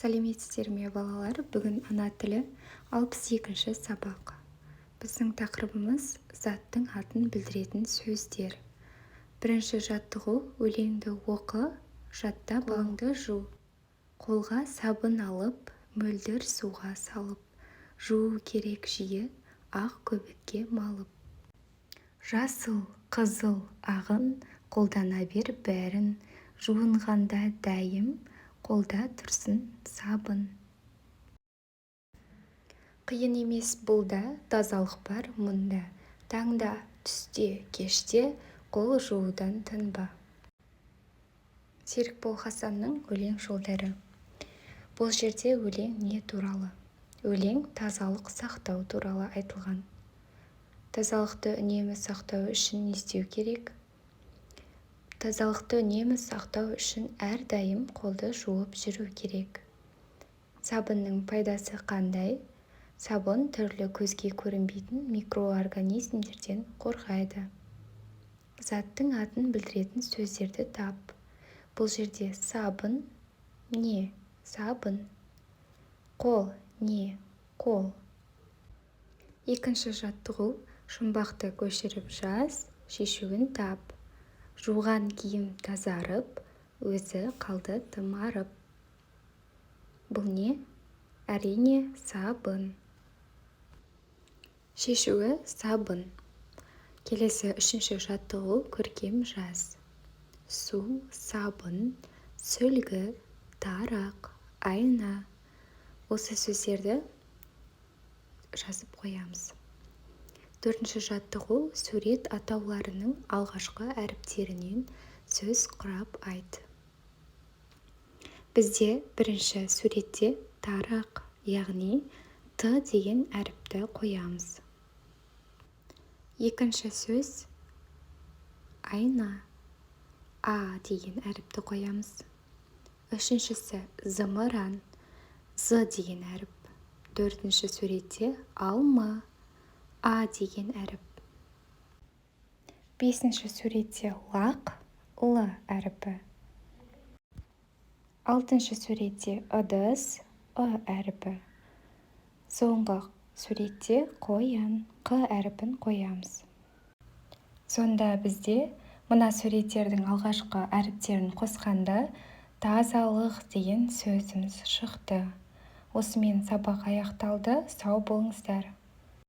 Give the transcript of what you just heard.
Сәлеметсіздер ме балалар? Бүгін ана тілі 62-ші сабақ. Біздің тақырыбымыз заттың атын білдіретін сөздер. Бірінші жаттығу: өлеңді оқы, жатта балыңды жу. Қолға сабын алып, мөлдір суға салып, жуу керек жиі, ақ көбікке малып. Жасыл, қызыл, ағын, қолдана бер бәрін, жуынғанда дәйім, қолда тұрсын сабын. Қиын емес бұл да, тазалық бар мұнда, таңда, түсте, кеште, қол жуудан тынба. Серікбол Хасанның өлең жолдары. Бұл жерде өлең не туралы? Өлең тазалық сақтау туралы айтылған. Тазалықты үнемі сақтау үшін не істеу керек? Тазалықты үнемі сақтау үшін әрдайым қолды жуып жүру керек. Сабынның пайдасы қандай? Сабын түрлі көзге көрінбейтін микроорганизмдерден қорғайды. Заттың атын білдіретін сөздерді тап. Бұл жерде сабын не? Сабын. Қол не? Қол. Екінші жаттығу: жұмбақты көшіріп жаз, шешуін тап. Жуған киім тазарып, өзі қалды тымарып. Бұл не? Әрине, сабын. Шешуі сабын. Келесі үшінші жаттығу: көркем жаз. Су, сабын, сүлгі, тарақ, айна. Осы сөздерді жазып қоямыз. Төртінші жаттығу: сурет атауларының алғашқы әріптерінен сөз құрап айт. Бізде бірінші суретте тарақ, яғни Т деген әріпті қоямыз. Екінші сөз айна, А деген әріпті қоямыз. Үшіншісі зымыран, З деген әріп. Төртінші суретте алма, А деген әріп. Бесінші суретте лақ, Л әріпі. Алтыншы суретте ыдыс, Ы әріпі. Соңғы суретте қоян, Қ әріпін қоямыз. Сонда бізде мына суреттердің алғашқы әріптерін қосқанда тазалық деген сөзіміз шықты. Осымен сабақ аяқталды. Сау болыңыздар.